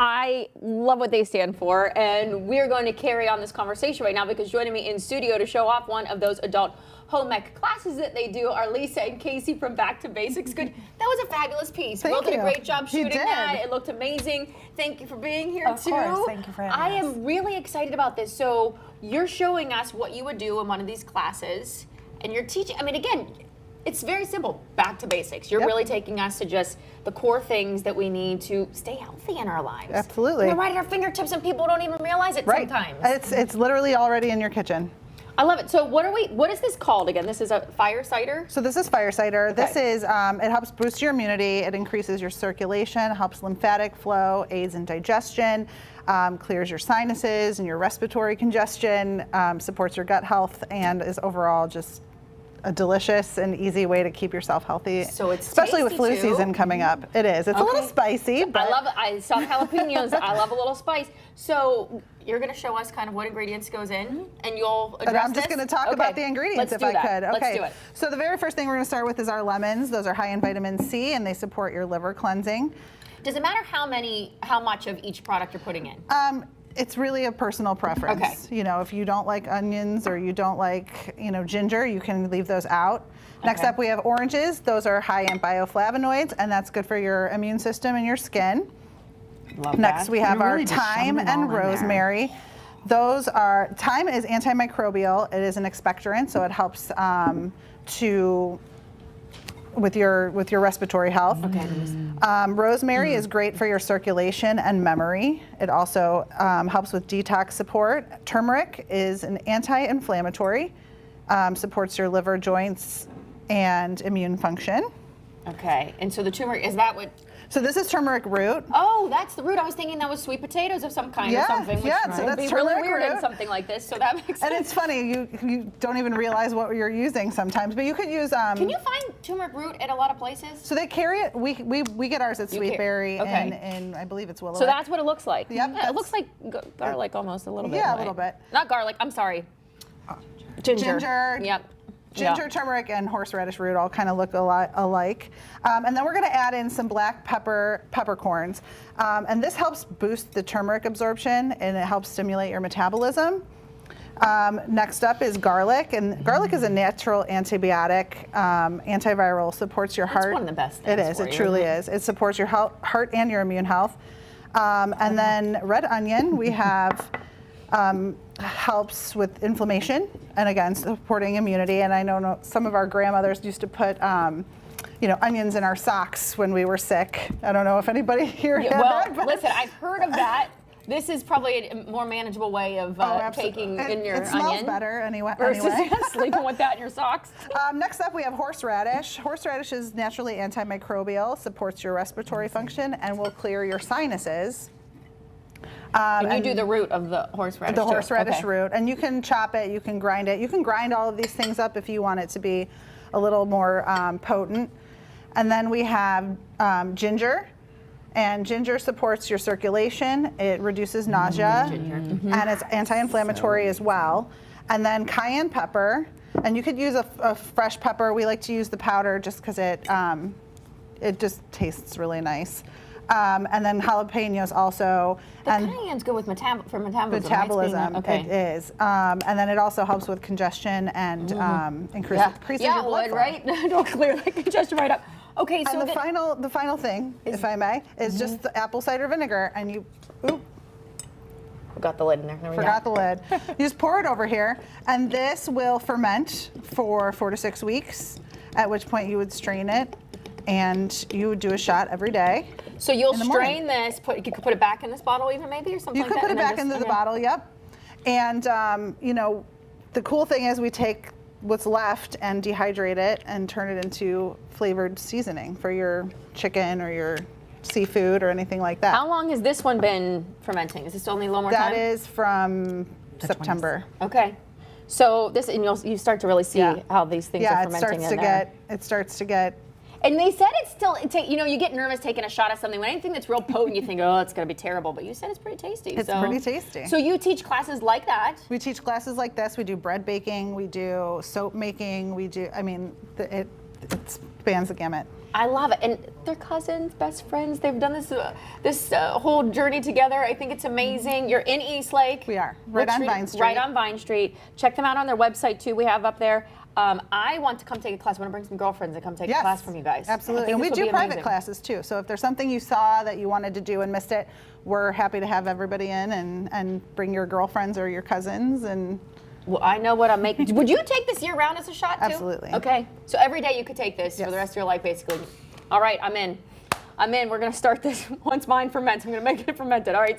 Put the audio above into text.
I love what they stand for, and we're going to carry on this conversation right now because joining me in studio to show off one of those adult home ec classes that they do are Lisa and Casey from Back to Basics. Good. That was a fabulous piece. Thank Will did you. a great job He shooting did. that. It looked amazing. Thank you for being here Of too. course. Thank you for having I us. am really excited about this. So you're showing us what you would do in one of these classes, and you're teaching. I mean, again, it's very simple. Back to basics. You're Yep. really taking us to just the core things that we need to stay healthy in our lives. Absolutely. And they're right at our fingertips, and people don't even realize it Right. sometimes. It's literally already in your kitchen. I love it. So what is this called again? This is a fire cider? So this is Fire Cider. Okay. This is, it helps boost your immunity, it increases your circulation, helps lymphatic flow, aids in digestion, clears your sinuses and your respiratory congestion, supports your gut health, and is overall just a delicious and easy way to keep yourself healthy. So it's especially with tasty, flu too. season coming up. It is. It's a little Okay. spicy, but I love it. I saw jalapenos. I love a little spice. So you're going to show us kind of what ingredients goes in, and you'll address And I'm just this? going to talk Okay. about the ingredients Let's if do I that. could. Okay. Let's do it. So the very first thing we're going to start with is our lemons. Those are high in vitamin C, and they support your liver cleansing. Does it matter how much of each product you're putting in? It's really a personal preference. Okay. You know, if you don't like onions or you don't like, ginger, you can leave those out. Next Okay. up, we have oranges. Those are high in bioflavonoids, and that's good for your immune system and your skin. Love Next, that. we have You're our really just thyme shoving it all and in there. rosemary. Thyme is antimicrobial. It is an expectorant, so it helps with your respiratory health. Okay. Rosemary is great for your circulation and memory. It also helps with detox support. Turmeric is an anti-inflammatory, supports your liver, joints, and immune function. Okay. And so the turmeric, is that what? So this is turmeric root. Oh, that's the root. I was thinking that was sweet potatoes of some kind or Yeah, something. Which yeah, so would that's be really turmeric weird in root. something like this. So that makes sense. And it's funny, you don't even realize what you're using sometimes, but you could use. Can you find turmeric root at a lot of places? So they carry it. We get ours at You Sweetberry, okay. and I believe it's Willow. So that's what it looks like. Yep, Yeah, it that's- looks like garlic almost a little bit. Yeah, a in little bit. Not garlic. I'm sorry. Ginger. Ginger. Yep. Ginger, Yeah. turmeric, and horseradish root all kind of look a lot alike. And then we're going to add in some black peppercorns. And this helps boost the turmeric absorption, and it helps stimulate your metabolism. Next up is garlic, and garlic is a natural antibiotic, antiviral, supports your heart. one of the best It things is, for it you, truly isn't is. It supports your heart and your immune health. And then red onion, we have helps with inflammation and again supporting immunity. And I know some of our grandmothers used to put onions in our socks when we were sick. I don't know if anybody here had Well, that. But listen, I've heard of that. This is probably a more manageable way of taking in your it smells onion. better anyway. Versus sleeping with that in your socks. Next up, we have horseradish. Horseradish is naturally antimicrobial, supports your respiratory function, and will clear your sinuses. And you do the root of the horseradish. The too. horseradish Okay. root, and you can chop it, you can grind it, you can grind all of these things up if you want it to be a little more potent. And then we have ginger, and ginger supports your circulation, it reduces nausea, and it's anti-inflammatory as well. And then cayenne pepper, and you could use a fresh pepper. We like to use the powder just because it just tastes really nice. And then jalapenos also. The and cayennes go with for metabolism. right? metabolism, Okay. it is. And then it also helps with congestion and increases Yeah, your it blood would, flow. right? It'll clear the congestion right up. Okay, so And the final thing, if I may, is just the apple cider vinegar, and you, got the lid in there. There we forgot go. the lid. You just pour it over here, and this will ferment for 4 to 6 weeks, at which point you would strain it, and you would do a shot every day. So you'll in the morning. strain this. You could put it back in this bottle, even maybe, or something You like could that. put it and then back just- into the okay. bottle, yep. And, the cool thing is we take what's left and dehydrate it and turn it into flavored seasoning for your chicken or your seafood or anything like that. How long has this one been fermenting? Is this only a little more time? That is from September. Okay. So this, and you start to really see Yeah. how these things Yeah, are it fermenting starts in to there. get. And they said it's still, you get nervous taking a shot of something. When anything that's real potent, you think, oh, it's going to be terrible. But you said it's pretty tasty. It's pretty tasty. So you teach classes like that. We teach classes like this. We do bread baking. We do soap making. We do. I mean, it's spans the gamut. I love it, and they're cousins, best friends. They've done this whole journey together. I think it's amazing. You're in Eastlake. We are right on Vine Street. Right on Vine Street. Check them out on their website too. We have up there. I want to come take a class. I want to bring some girlfriends and come take a class from you guys. Absolutely, and we do private classes too. So if there's something you saw that you wanted to do and missed it, we're happy to have everybody in and bring your girlfriends or your cousins and. Well, I know what I'm making. Would you take this year round as a shot too? Absolutely. Okay. So every day you could take this for the rest of your life, basically. All right, I'm in. We're going to start this once mine ferments. I'm going to make it fermented. All right.